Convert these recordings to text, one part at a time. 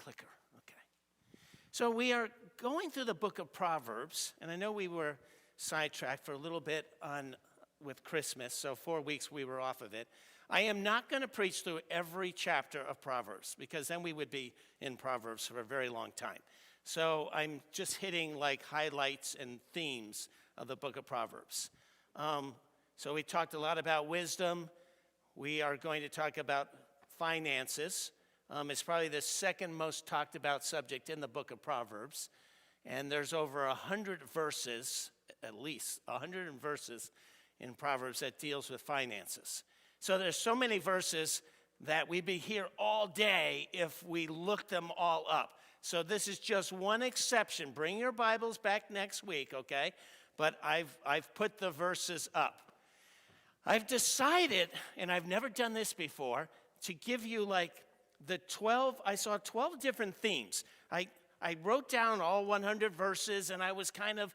clicker. Okay. So we are going through the book of Proverbs, and I know we were sidetracked for a little bit with Christmas, so 4 weeks we were off of it. I am not going to preach through every chapter of Proverbs, because then we would be in Proverbs for a very long time. So I'm just hitting like highlights and themes of the book of Proverbs. So we talked a lot about wisdom. We are going to talk about finances. It's probably the second most talked about subject in the book of Proverbs. And there's over 100 verses, at least 100 verses in Proverbs that deals with finances. So there's so many verses that we'd be here all day if we looked them all up. So this is just one exception. Bring your Bibles back next week, okay? But I've put the verses up. I've decided, and I've never done this before, to give you like I saw 12 different themes. I wrote down all 100 verses, and I was kind of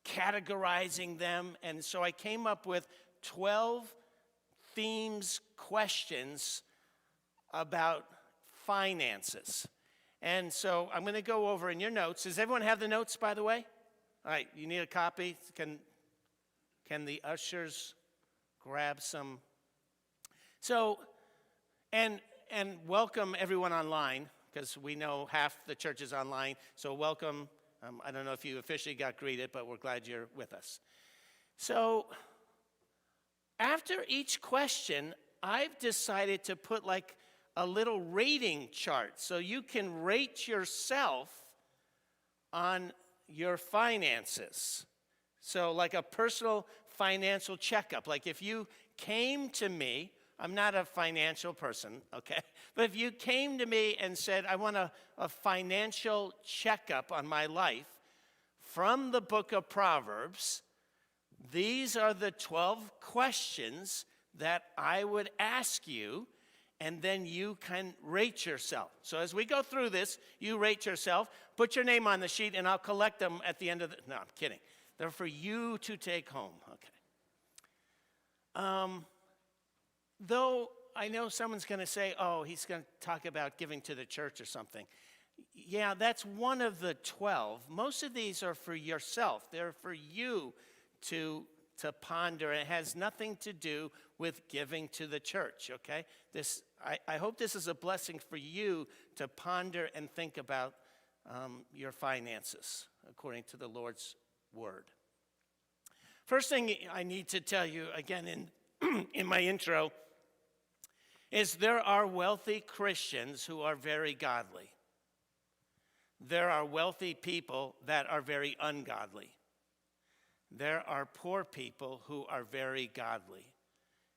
categorizing them, and so I came up with 12 themes, questions about finances. And so I'm going to go over in your notes. Does everyone have the notes, by the way? All right, you need a copy? Can the ushers grab some? So, and welcome everyone online, because we know half the church is online. So welcome. I don't know if you officially got greeted, but we're glad you're with us. So after each question, I've decided to put like a little rating chart so you can rate yourself on your finances. So like a personal financial checkup. Like if you came to me, I'm not a financial person, okay? But if you came to me and said, I want a financial checkup on my life from the book of Proverbs, these are the 12 questions that I would ask you, and then you can rate yourself. So as we go through this, you rate yourself, put your name on the sheet, and I'll collect them at the end of the... No, I'm kidding. They're for you to take home, okay? Though I know someone's going to say, oh, he's going to talk about giving to the church or something. Yeah, that's one of the 12. Most of these are for yourself. They're for you to ponder. It has nothing to do with giving to the church, okay? I hope this is a blessing for you to ponder and think about your finances according to the Lord's word. First thing I need to tell you, again, in my intro, is there are wealthy Christians who are very godly. There are wealthy people that are very ungodly. There are poor people who are very godly.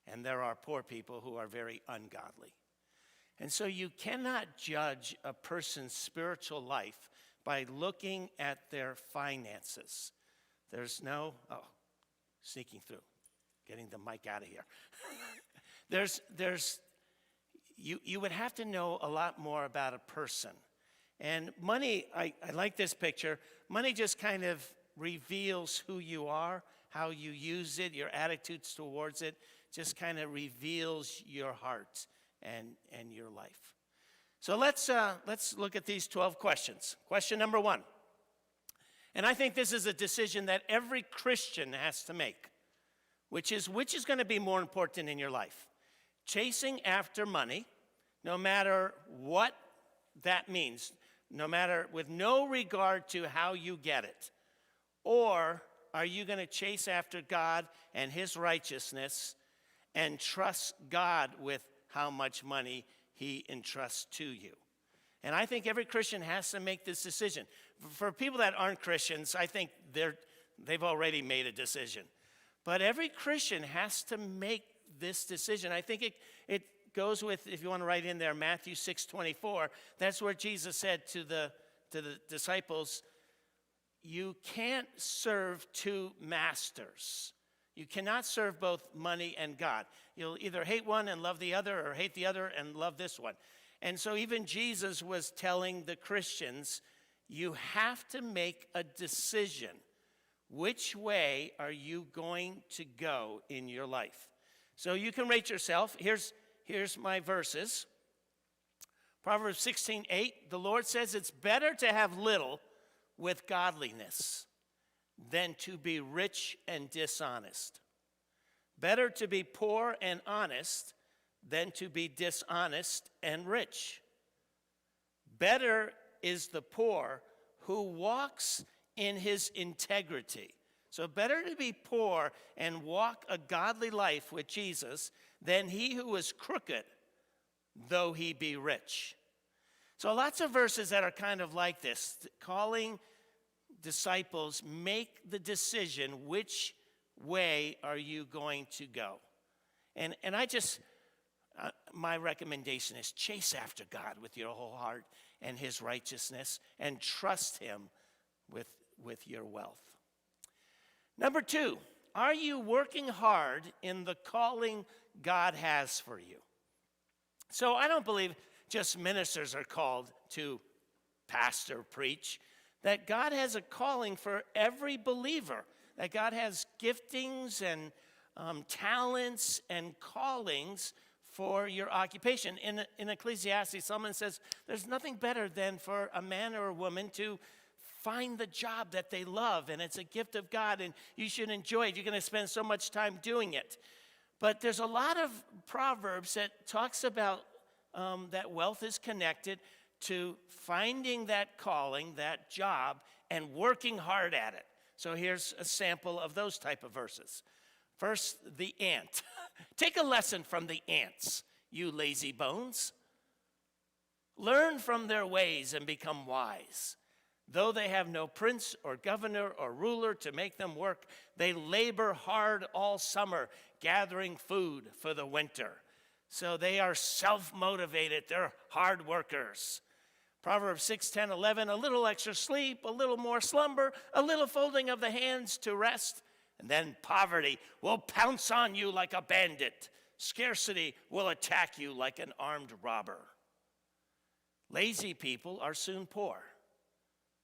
And there are poor people who are very ungodly. And so you cannot judge a person's spiritual life by looking at their finances. There's no, sneaking through. Getting the mic out of here. You would have to know a lot more about a person. And money, I like this picture. Money just kind of reveals who you are, how you use it, your attitudes towards it, just kind of reveals your heart and your life. So let's look at these 12 questions. Question number 1. And I think this is a decision that every Christian has to make. Which is going to be more important in your life? Chasing after money, no matter what that means, with no regard to how you get it. Or are you going to chase after God and his righteousness and trust God with how much money he entrusts to you? And I think every Christian has to make this decision. For people that aren't Christians, I think they've already made a decision. But every Christian has to make this decision. I think it goes with, if you want to write in there, Matthew 6:24. That's where Jesus said to the disciples, you can't serve two masters. You cannot serve both money and God. You'll either hate one and love the other, or hate the other and love this one. And so even Jesus was telling the Christians, you have to make a decision. Which way are you going to go in your life? So you can rate yourself. Here's my verses. Proverbs 16:8, the Lord says it's better to have little with godliness than to be rich and dishonest. Better to be poor and honest than to be dishonest and rich. Better is the poor who walks in his integrity. So better to be poor and walk a godly life with Jesus than he who is crooked, though he be rich. So lots of verses that are kind of like this, calling disciples, make the decision, which way are you going to go? And I just, my recommendation is chase after God with your whole heart and his righteousness, and trust him with your wealth. Number 2, are you working hard in the calling God has for you? So I don't believe just ministers are called to pastor, preach, that God has a calling for every believer, that God has giftings and talents and callings for your occupation. In Ecclesiastes, someone says there's nothing better than for a man or a woman to find the job that they love, and it's a gift of God, and you should enjoy it. You're going to spend so much time doing it. But there's a lot of Proverbs that talks about that wealth is connected to finding that calling, that job, and working hard at it. So here's a sample of those type of verses. First, the ant. Take a lesson from the ants, you lazy bones. Learn from their ways and become wise. Though they have no prince or governor or ruler to make them work, they labor hard all summer, gathering food for the winter. So they are self-motivated. They're hard workers. Proverbs 6, 10, 11, a little extra sleep, a little more slumber, a little folding of the hands to rest, and then poverty will pounce on you like a bandit. Scarcity will attack you like an armed robber. Lazy people are soon poor.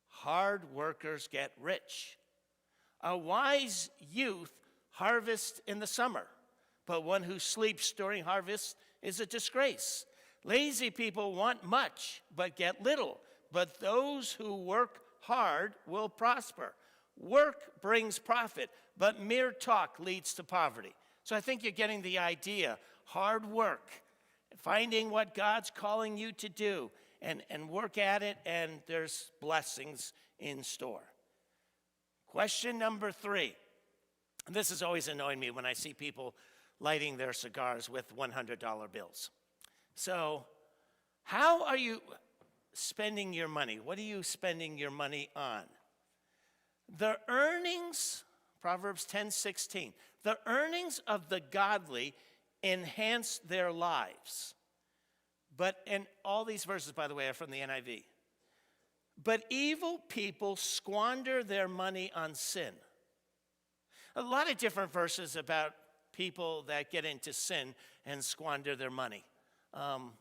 Hard workers get rich. A wise youth harvests in the summer, but one who sleeps during harvest is a disgrace. Lazy people want much, but get little. But those who work hard will prosper. Work brings profit, but mere talk leads to poverty. So I think you're getting the idea. Hard work, finding what God's calling you to do, and work at it, and there's blessings in store. Question number 3. This has always annoyed me when I see people lighting their cigars with $100 bills. So, how are you spending your money? What are you spending your money on? The earnings, Proverbs 10:16, the earnings of the godly enhance their lives. And all these verses, by the way, are from the NIV. But evil people squander their money on sin. A lot of different verses about people that get into sin and squander their money.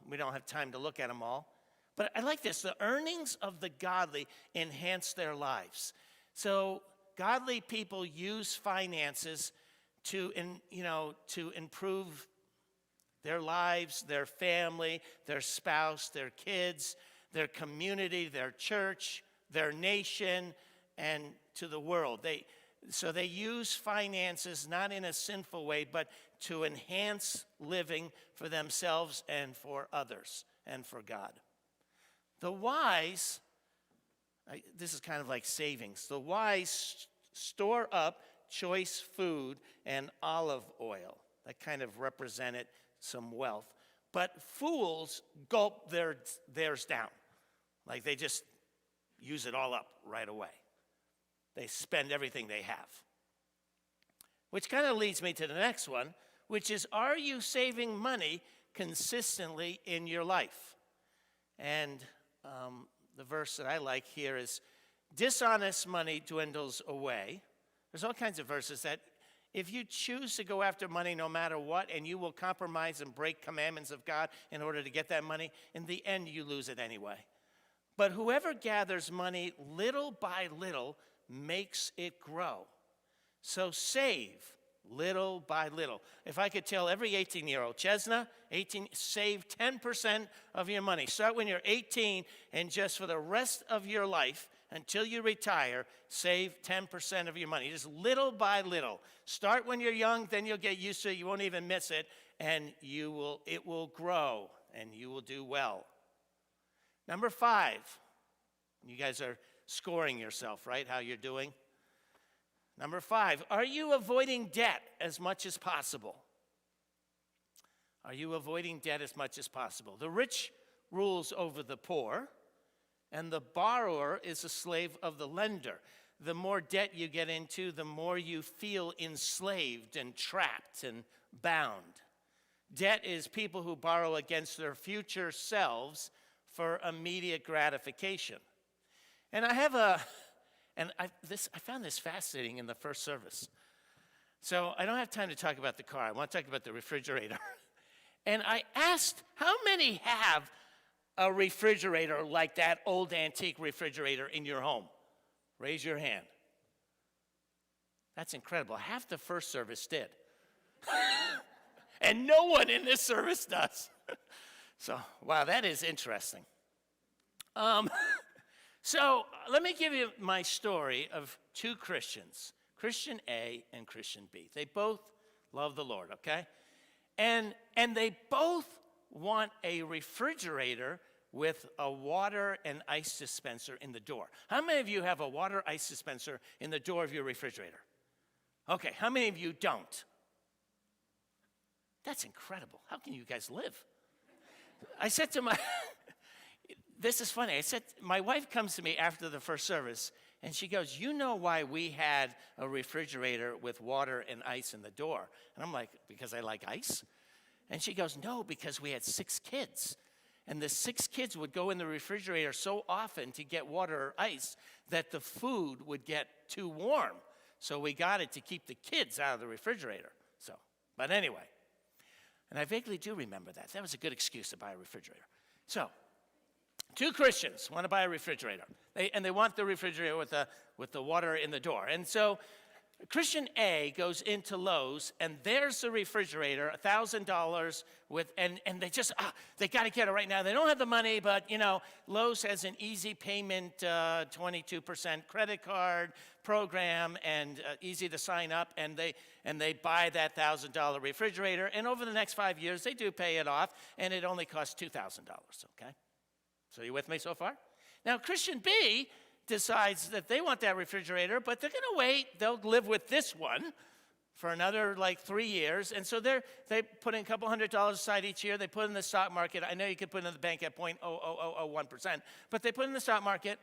We don't have time to look at them all. But I like this. The earnings of the godly enhance their lives. So godly people use finances to improve their lives, their family, their spouse, their kids, their community, their church, their nation, and to the world. So they use finances not in a sinful way, but to enhance living for themselves and for others and for God. The wise, this is kind of like savings. The wise store up choice food and olive oil. That kind of represented some wealth. But fools gulp theirs down. Like they just use it all up right away. They spend everything they have. Which kind of leads me to the next one, which is, are you saving money consistently in your life? And the verse that I like here is, dishonest money dwindles away. There's all kinds of verses that if you choose to go after money no matter what, and you will compromise and break commandments of God in order to get that money, in the end you lose it anyway. But whoever gathers money little by little makes it grow. So save little by little. If I could tell every 18-year-old, Chesna, 18, save 10% of your money. Start when you're 18, and just for the rest of your life, until you retire, save 10% of your money, just little by little. Start when you're young, then you'll get used to it. You won't even miss it, and it will grow, and you will do well. Number 5, you guys are scoring yourself, right, how you're doing? Number 5, are you avoiding debt as much as possible? Are you avoiding debt as much as possible? The rich rules over the poor, and the borrower is a slave of the lender. The more debt you get into, the more you feel enslaved and trapped and bound. Debt is people who borrow against their future selves for immediate gratification. And I found this fascinating in the first service. So I don't have time to talk about the car. I want to talk about the refrigerator. And I asked, how many have a refrigerator like that old antique refrigerator in your home? Raise your hand. That's incredible. Half the first service did. And no one in this service does. So, wow, that is interesting. So let me give you my story of 2 Christians, Christian A and Christian B. They both love the Lord, okay? And they both want a refrigerator with a water and ice dispenser in the door. How many of you have a water ice dispenser in the door of your refrigerator? Okay, how many of you don't? That's incredible. How can you guys live? I said to this is funny. I said, my wife comes to me after the first service, and she goes, you know why we had a refrigerator with water and ice in the door? And I'm like, because I like ice? And she goes, no, because we had 6 kids. And the 6 kids would go in the refrigerator so often to get water or ice that the food would get too warm. So we got it to keep the kids out of the refrigerator. But anyway, and I vaguely do remember that. That was a good excuse to buy a refrigerator. So 2 Christians want to buy a refrigerator. They want the refrigerator with the water in the door. And so Christian A goes into Lowe's, and there's the refrigerator, $1,000 and they got to get it right now. They don't have the money, but Lowe's has an easy payment, 22% credit card program, and easy to sign up, and they buy that $1,000 refrigerator, and over the next 5 years they do pay it off, and it only costs $2,000. Okay, so you with me so far? Now Christian B decides that they want that refrigerator, but they're going to wait. They'll live with this one for another 3 years. And so they put in a couple $100 aside each year. They put in the stock market. I know you could put in the bank at 0.00001%, but they put in the stock market.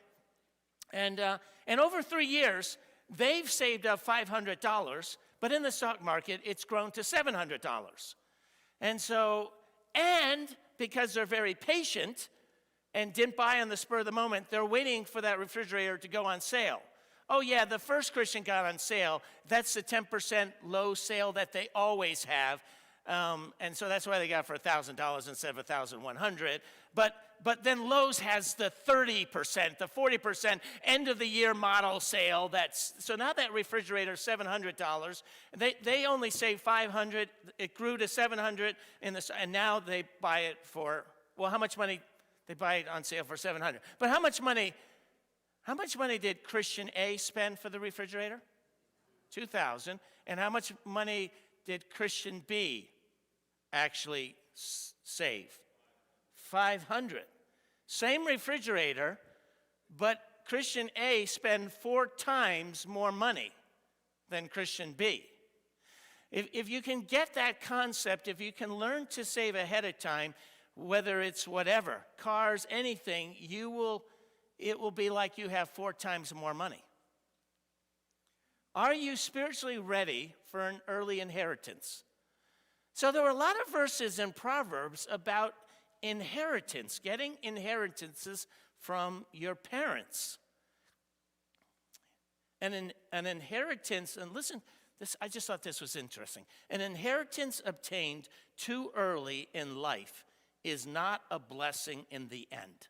And over 3 years, they've saved up $500, but in the stock market, it's grown to $700. And because they're very patient, and didn't buy on the spur of the moment, they're waiting for that refrigerator to go on sale. Oh yeah, the first Christian got on sale. That's the 10% low sale that they always have. And so that's why they got it for $1,000 instead of $1,100. But then Lowe's has the 30%, the 40% end of the year model sale. So now that refrigerator is $700. They only save $500. It grew to $700 and now they buy it for, well, how much money? They buy it on sale for $700. But how much money did Christian A spend for the refrigerator? $2,000. And how much money did Christian B actually save? $500. Same refrigerator, but Christian A spent 4 times more money than Christian B. If you can get that concept, if you can learn to save ahead of time, whether it's whatever, cars, anything, it will be like you have 4 times more money. Are you spiritually ready for an early inheritance? So there were a lot of verses in Proverbs about inheritance, getting inheritances from your parents. And an inheritance, and listen, I just thought this was interesting. An inheritance obtained too early in life is not a blessing in the end.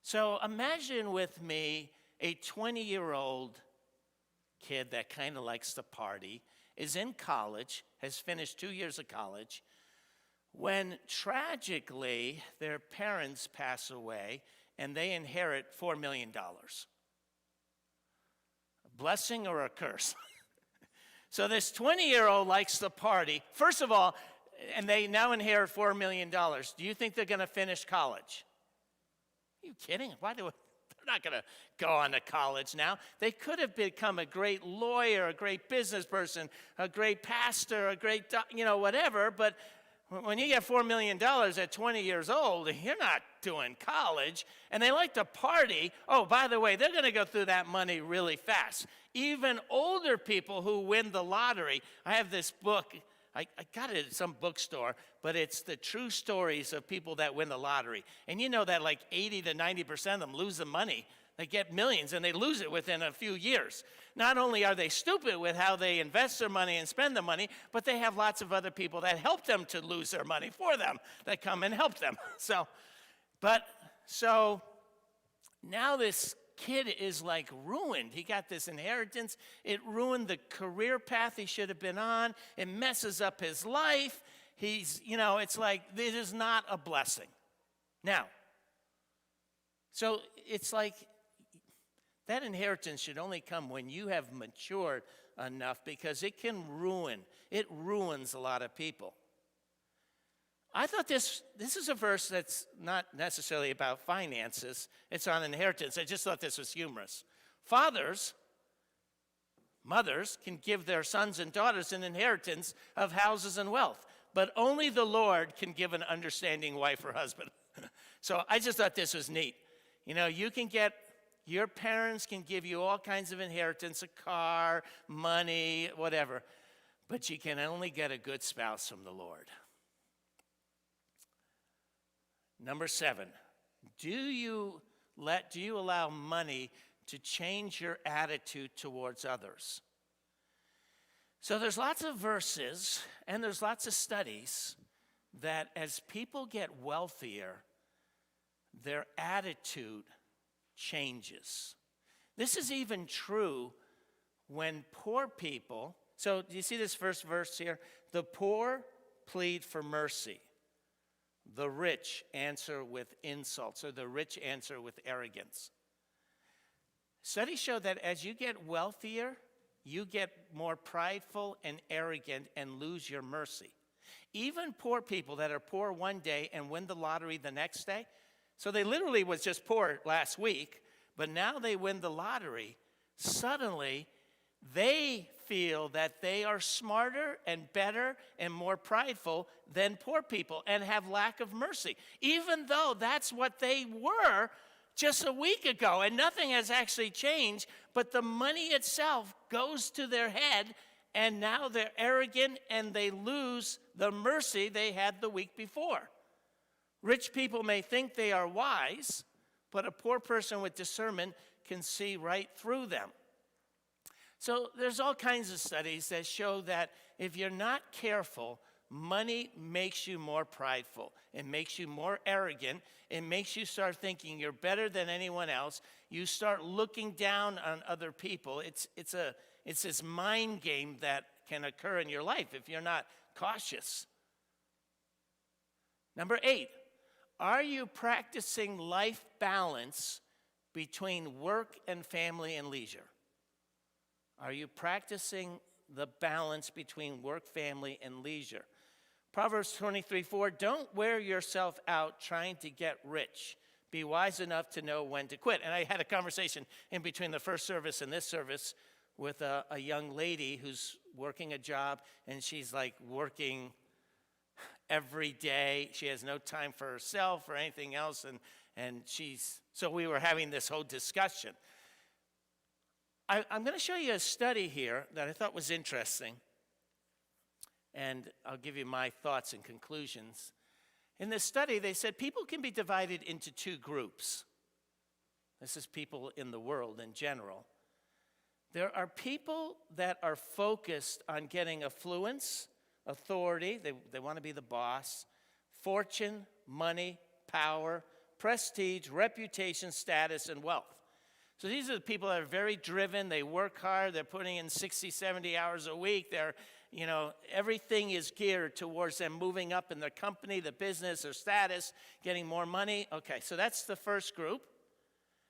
So imagine with me a 20-year-old kid that kind of likes to party, is in college, has finished 2 years of college, when tragically their parents pass away and they inherit $4 million. A blessing or a curse? So this 20-year-old likes to party. First of all, and they now inherit $4 million. Do you think they're going to finish college? Are you kidding? They're not going to go on to college now. They could have become a great lawyer, a great business person, a great pastor, a great, whatever. But when you get $4 million at 20 years old, you're not doing college. And they like to party. Oh, by the way, they're going to go through that money really fast. Even older people who win the lottery. I have this book. I got it at some bookstore, but it's the true stories of people that win the lottery. And you know that like 80 to 90% of them lose the money. They get millions and they lose it within a few years. Not only are they stupid with how they invest their money and spend the money, but they have lots of other people that help them to lose their money for them, that come and help them. So now this kid is like ruined. He got this inheritance. It ruined the career path he should have been on. It messes up his life. It's like this is not a blessing. Now, so it's like that inheritance should only come when you have matured enough, because it ruins a lot of people. I thought this is a verse that's not necessarily about finances. It's on inheritance. I just thought this was humorous. Mothers can give their sons and daughters an inheritance of houses and wealth, but only the Lord can give an understanding wife or husband. So I just thought this was neat. Your parents can give you all kinds of inheritance, a car, money, whatever, but you can only get a good spouse from the Lord. Number 7, do you allow money to change your attitude towards others? So there's lots of verses and there's lots of studies that as people get wealthier, their attitude changes. This is even true when poor people, so do you see this first verse here? The poor plead for mercy. The rich answer with insults, or the rich answer with arrogance. Studies show that as you get wealthier, you get more prideful and arrogant and lose your mercy. Even poor people that are poor one day and win the lottery the next day, so they literally was just poor last week, but now they win the lottery, suddenly they feel that they are smarter and better and more prideful than poor people and have lack of mercy, even though that's what they were just a week ago, and nothing has actually changed, but the money itself goes to their head, and now they're arrogant and they lose the mercy they had the week before. Rich people may think they are wise, but a poor person with discernment can see right through them. So there's all kinds of studies that show that if you're not careful, money makes you more prideful. It makes you more arrogant. It makes you start thinking you're better than anyone else. You start looking down on other people. It's this mind game that can occur in your life if you're not cautious. Number 8, are you practicing life balance between work and family and leisure? Are you practicing the balance between work, family, and leisure? Proverbs 23:4, don't wear yourself out trying to get rich. Be wise enough to know when to quit. And I had a conversation in between the first service and this service with a young lady who's working a job, and she's like working every day. She has no time for herself or anything else, so we were having this whole discussion. I'm going to show you a study here that I thought was interesting, and I'll give you my thoughts and conclusions. In this study, they said people can be divided into 2 groups. This is people in the world in general. There are people that are focused on getting affluence, authority, they want to be the boss, fortune, money, power, prestige, reputation, status, and wealth. So these are the people that are very driven. They work hard. They're putting in 60, 70 hours a week. Everything is geared towards them moving up in their company, the business, their status, getting more money. Okay, so that's the first group.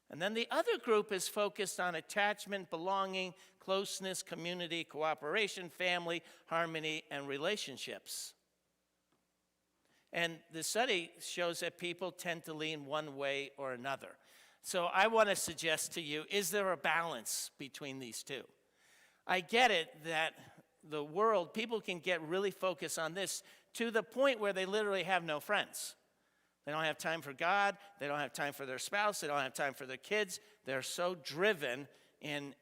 And then the other group is focused on attachment, belonging, closeness, community, cooperation, family, harmony, and relationships. And the study shows that people tend to lean one way or another. So I want to suggest to you, is there a balance between these two? I get it that the world, people can get really focused on this to the point where they literally have no friends. They don't have time for God. They don't have time for their spouse. They don't have time for their kids. They're so driven in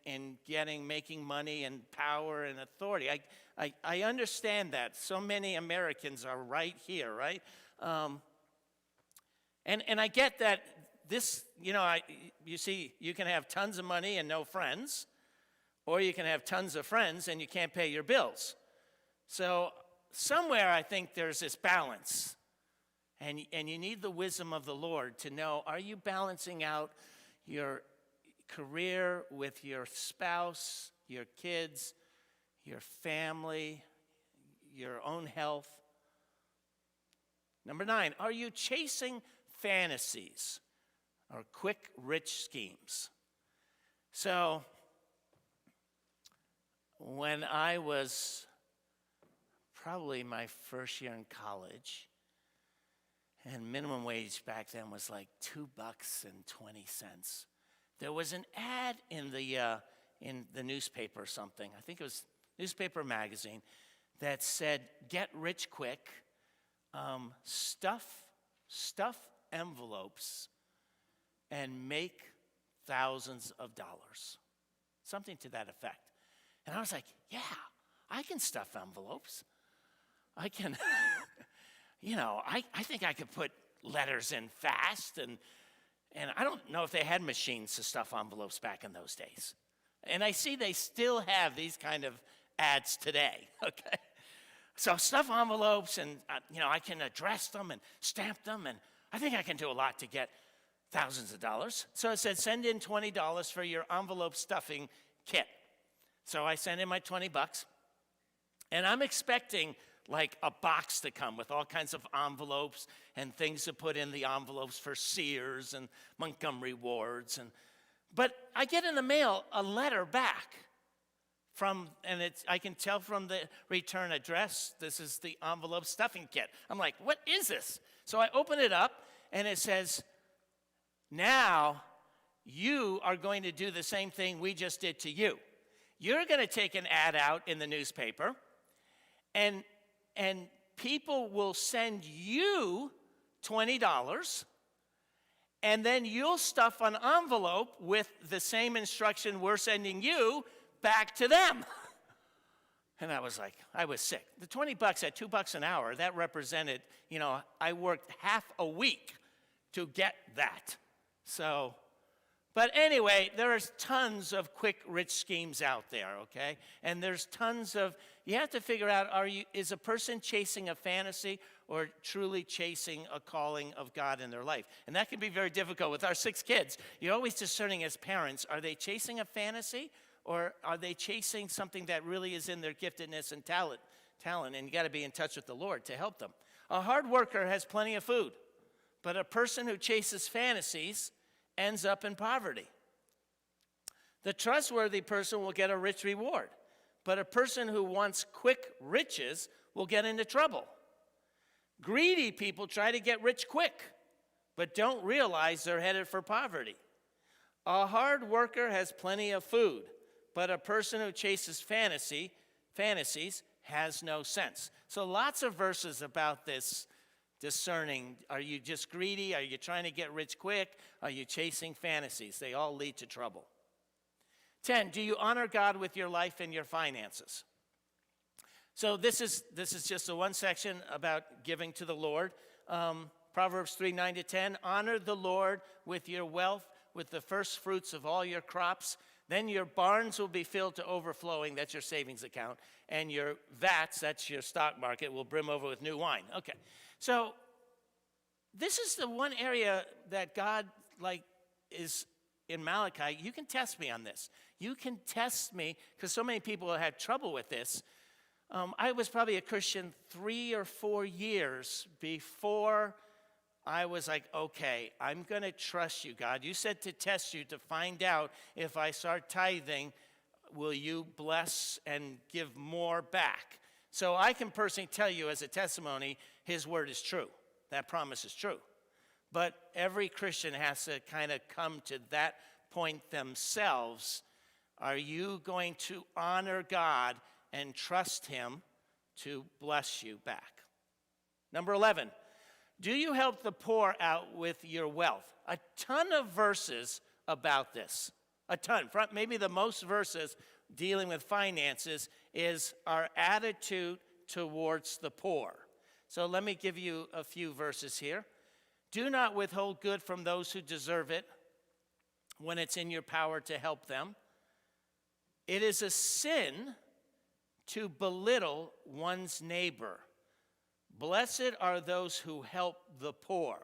making money and power and authority. I understand that. So many Americans are right here, right? And I get that this, you see, you can have tons of money and no friends, or you can have tons of friends and you can't pay your bills. So somewhere I think there's this balance. And you need the wisdom of the Lord to know, are you balancing out your career with your spouse, your kids, your family, your own health? Number 9, are you chasing fantasies or quick, rich schemes? So when I was probably my first year in college, and minimum wage back then was like $2.20. There was an ad in the newspaper or something. I think it was newspaper magazine that said, "Get rich quick, stuff envelopes, and make thousands of dollars." Something to that effect. And I was like, yeah, I can stuff envelopes. I can. I think I could put letters in fast, and I don't know if they had machines to stuff envelopes back in those days. And I see they still have these kind of ads today, okay? So stuff envelopes, and I can address them and stamp them, and I think I can do a lot to get thousands of dollars. So it said, send in $20 for your envelope stuffing kit. So I sent in my $20, and I'm expecting like a box to come with all kinds of envelopes and things to put in the envelopes for Sears and Montgomery Wards. But I get in the mail a letter back I can tell from the return address, this is the envelope stuffing kit. I'm like, what is this? So I open it up, and it says, now you are going to do the same thing we just did to you. You're going to take an ad out in the newspaper, and people will send you $20, and then you'll stuff an envelope with the same instruction we're sending you back to them. And I was sick. The $20 at $2 an hour, that represented, I worked half a week to get that. So, but anyway, there are tons of quick, rich schemes out there, okay? And there's tons of, you have to figure out, is a person chasing a fantasy or truly chasing a calling of God in their life? And that can be very difficult with our 6 kids. You're always discerning as parents, are they chasing a fantasy or are they chasing something that really is in their giftedness and talent? And you got to be in touch with the Lord to help them. A hard worker has plenty of food, but a person who chases fantasies ends up in poverty. The trustworthy person will get a rich reward, but a person who wants quick riches will get into trouble. Greedy people try to get rich quick, but don't realize they're headed for poverty. A hard worker has plenty of food, but a person who chases fantasies has no sense. So lots of verses about this discerning. Are you just greedy? Are you trying to get rich quick? Are you chasing fantasies? They all lead to trouble. 10, do you honor God with your life and your finances? So this is just the one section about giving to the Lord. Proverbs 3:9-10, honor the Lord with your wealth, with the first fruits of all your crops. Then your barns will be filled to overflowing, that's your savings account, and your vats, that's your stock market, will brim over with new wine. Okay, so this is the one area that God is in Malachi, you can test me on this. You can test me, because so many people have had trouble with this. I was probably a Christian 3 or 4 years before I was like, okay, I'm going to trust you, God. You said to test you to find out if I start tithing, will you bless and give more back? So I can personally tell you as a testimony, his word is true. That promise is true. But every Christian has to kind of come to that point themselves. Are you going to honor God and trust him to bless you back? Number 11, do you help the poor out with your wealth? A ton of verses about this. A ton. Maybe the most verses dealing with finances is our attitude towards the poor. So let me give you a few verses here. Do not withhold good from those who deserve it when it's in your power to help them. It is a sin to belittle one's neighbor. Blessed are those who help the poor.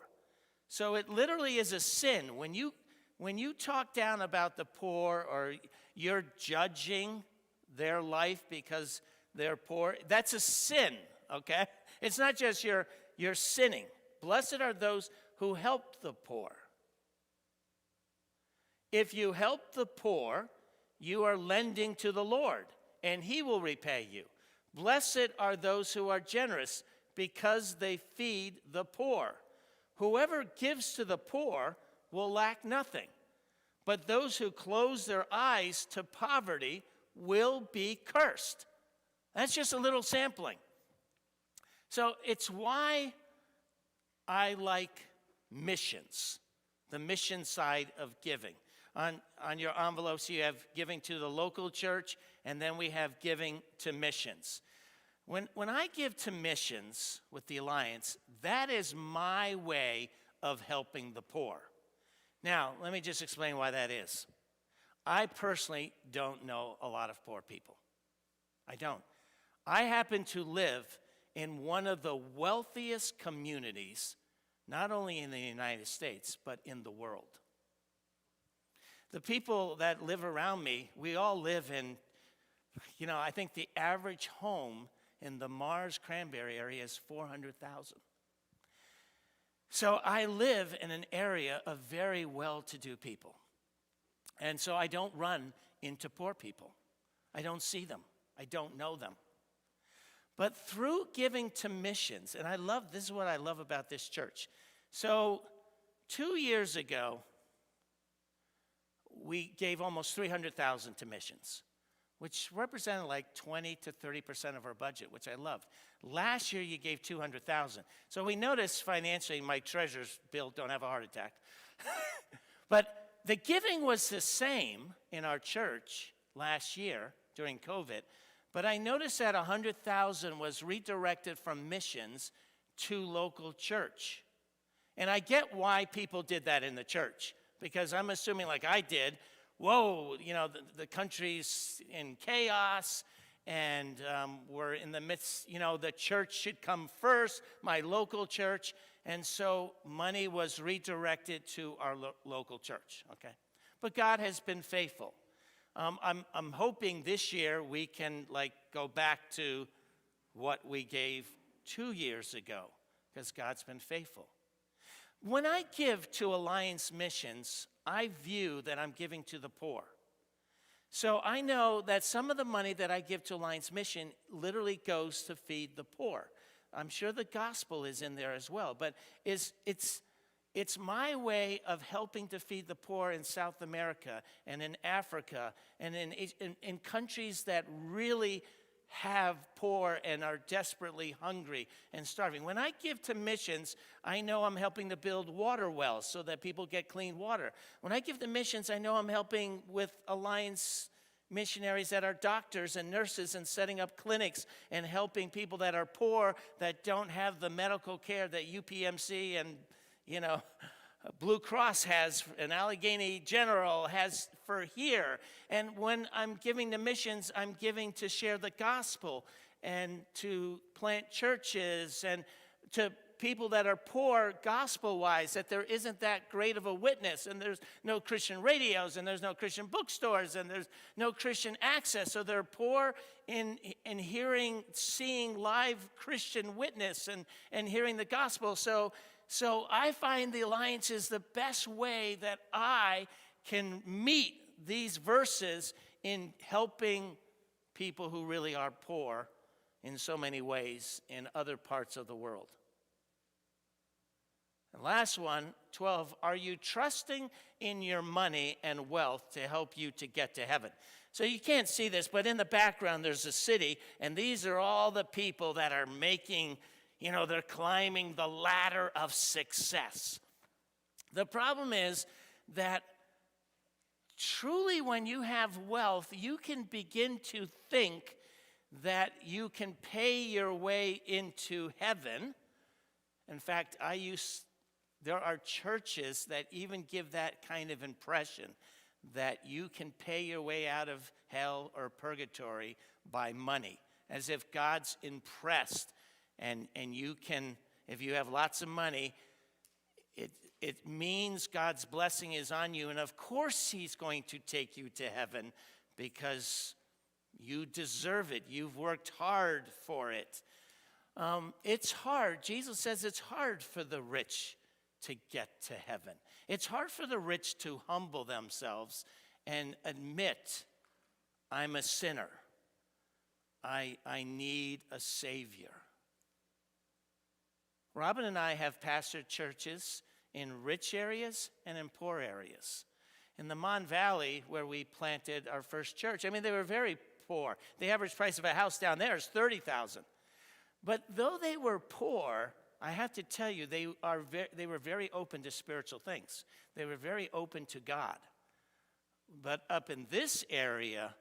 So it literally is a sin. When you talk down about the poor or you're judging their life because they're poor, that's a sin, okay? It's not just you're sinning. Blessed are those who help the poor. If you help the poor, you are lending to the Lord, and he will repay you. Blessed are those who are generous, because they feed the poor. Whoever gives to the poor will lack nothing, but those who close their eyes to poverty will be cursed. That's just a little sampling. So it's why I like missions, the mission side of giving. On your envelopes, you have giving to the local church, and then we have giving to missions. When I give to missions with the Alliance, that is my way of helping the poor. Now, let me just explain why that is. I personally don't know a lot of poor people. I don't. I happen to live in one of the wealthiest communities, not only in the United States, but in the world. The people that live around me, we all live in, I think the average home in the Mars Cranberry area is 400,000. So I live in an area of very well-to-do people. And so I don't run into poor people. I don't see them. I don't know them. But through giving to missions, and this is what I love about this church. So 2 years ago, we gave almost $300,000 to missions, which represented like 20 to 30% of our budget, which I love. Last year, you gave $200,000. So we noticed financially, my treasurer's bill, don't have a heart attack. But the giving was the same in our church last year during COVID. But I noticed that $100,000 was redirected from missions to local church. And I get why people did that in the church, because I'm assuming, like I did, whoa, the country's in chaos, and we're in the midst, the church should come first, my local church, and so money was redirected to our local church, okay? But God has been faithful. I'm hoping this year we can, go back to what we gave 2 years ago, because God's been faithful. When I give to Alliance Missions, I view that I'm giving to the poor. So I know that some of the money that I give to Alliance Mission literally goes to feed the poor. I'm sure the gospel is in there as well, but it's my way of helping to feed the poor in South America and in Africa and in countries that really have poor and are desperately hungry and starving. When I give to missions, I know I'm helping to build water wells so that people get clean water. When I give to missions, I know I'm helping with Alliance missionaries that are doctors and nurses and setting up clinics and helping people that are poor that don't have the medical care that UPMC and, Blue Cross has, and Allegheny General has for here. And when I'm giving to missions, I'm giving to share the gospel and to plant churches and to people that are poor gospel-wise, that there isn't that great of a witness, and there's no Christian radios, and there's no Christian bookstores, and there's no Christian access. So they're poor in hearing, seeing live Christian witness and hearing the gospel. So I find the Alliance is the best way that I can meet these verses in helping people who really are poor in so many ways in other parts of the world. And last one, 12, are you trusting in your money and wealth to help you to get to heaven? So you can't see this, but in the background there's a city, and these are all the people that are making, they're climbing the ladder of success. The problem is that truly when you have wealth, you can begin to think that you can pay your way into heaven. In fact, there are churches that even give that kind of impression that you can pay your way out of hell or purgatory by money, as if God's impressed and you can, if you have lots of money, it means God's blessing is on you, and of course he's going to take you to heaven because you deserve it. You've worked hard for it. It's hard. Jesus says it's hard for the rich to get to heaven. It's hard for the rich to humble themselves and admit, I'm a sinner. I need a Savior. Robin and I have pastored churches in rich areas and in poor areas. In the Mon Valley, where we planted our first church, they were very poor. The average price of a house down there is $30,000. But though they were poor, I have to tell you, they were very open to spiritual things. They were very open to God. But up in this area,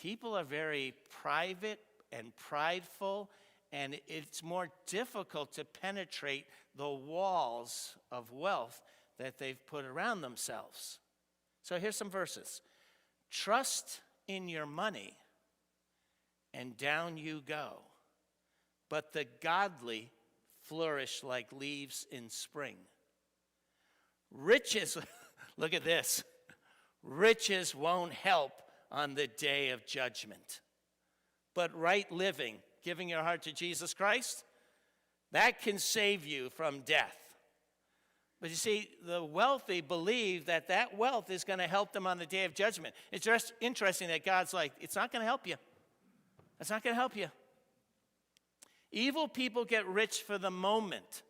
people are very private and prideful, and it's more difficult to penetrate the walls of wealth that they've put around themselves. So here's some verses. Trust in your money, and down you go. But the godly flourish like leaves in spring. Riches, look at this. Riches won't help on the day of judgment. But right living, giving your heart to Jesus Christ, that can save you from death. But you see, the wealthy believe that wealth is going to help them on the day of judgment. It's just interesting that God's like, it's not going to help you. It's not going to help you. Evil people get rich for the moment,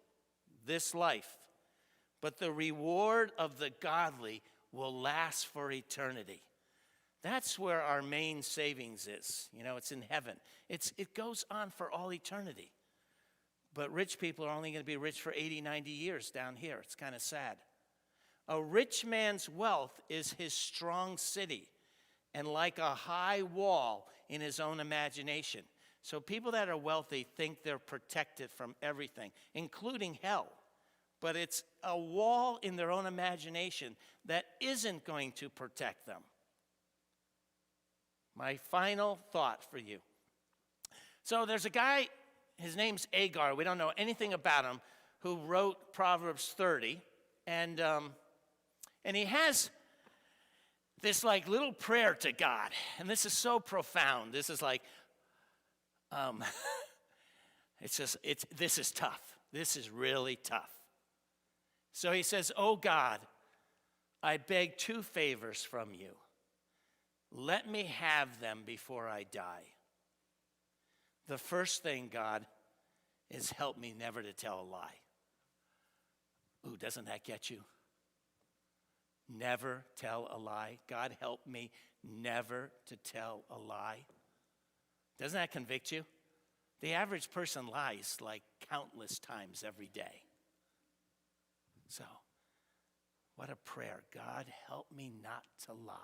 this life, but the reward of the godly will last for eternity. That's where our main savings is. It's in heaven. It goes on for all eternity. But rich people are only going to be rich for 80, 90 years down here. It's kind of sad. A rich man's wealth is his strong city and like a high wall in his own imagination. So people that are wealthy think they're protected from everything, including hell. But it's a wall in their own imagination that isn't going to protect them. My final thought for you. So there's a guy, his name's Agar. We don't know anything about him, who wrote Proverbs 30. And he has this little prayer to God. And this is so profound. This is this is tough. This is really tough. So he says, "Oh God, I beg two favors from you. Let me have them before I die. The first thing, God, is help me never to tell a lie." Ooh, doesn't that get you? Never tell a lie. God, help me never to tell a lie. Doesn't that convict you? The average person lies countless times every day. So, what a prayer. God, help me not to lie.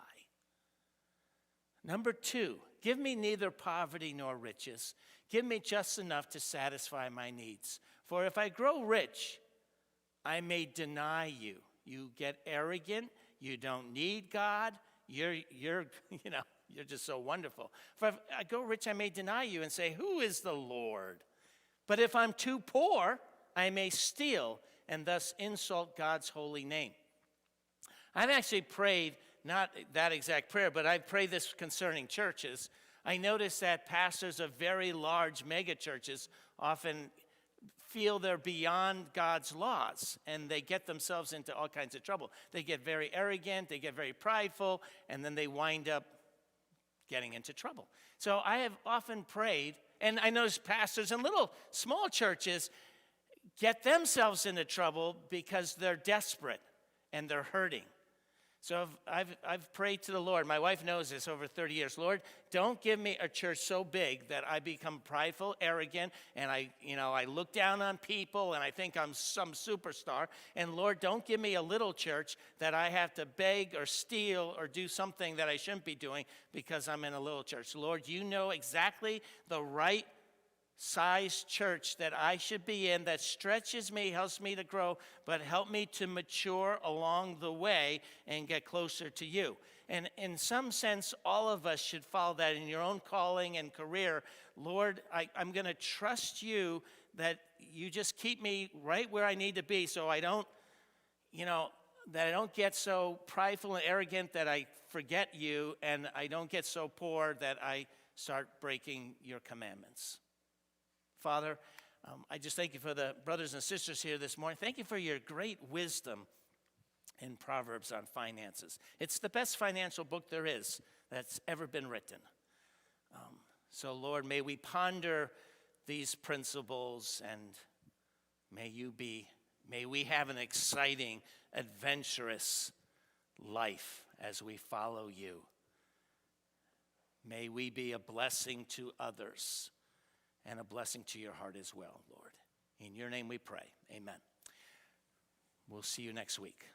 Number 2, give me neither poverty nor riches. Give me just enough to satisfy my needs. For if I grow rich, I may deny you. You get arrogant. You don't need God. You're just so wonderful. If I go rich, I may deny you and say, who is the Lord? But if I'm too poor, I may steal and thus insult God's holy name. I've actually prayed, not that exact prayer, but I've prayed this concerning churches. I notice that pastors of very large mega churches often feel they're beyond God's laws, and they get themselves into all kinds of trouble. They get very arrogant, they get very prideful, and then they wind up getting into trouble. So I have often prayed, and I notice pastors in little small churches get themselves into trouble because they're desperate and they're hurting. So I've prayed to the Lord. My wife knows this over 30 years. Lord, don't give me a church so big that I become prideful, arrogant, and I look down on people and I think I'm some superstar. And Lord, don't give me a little church that I have to beg or steal or do something that I shouldn't be doing because I'm in a little church. Lord, you know exactly the right size church that I should be in that stretches me, helps me to grow, but help me to mature along the way and get closer to you. And in some sense, all of us should follow that in your own calling and career. Lord, I'm going to trust you that you just keep me right where I need to be so I don't, that I don't get so prideful and arrogant that I forget you, and I don't get so poor that I start breaking your commandments. Father, I just thank you for the brothers and sisters here this morning. Thank you for your great wisdom in Proverbs on finances. It's the best financial book there is that's ever been written. So, Lord, may we ponder these principles, and may we have an exciting, adventurous life as we follow you. May we be a blessing to others and a blessing to your heart as well, Lord. In your name we pray. Amen. We'll see you next week.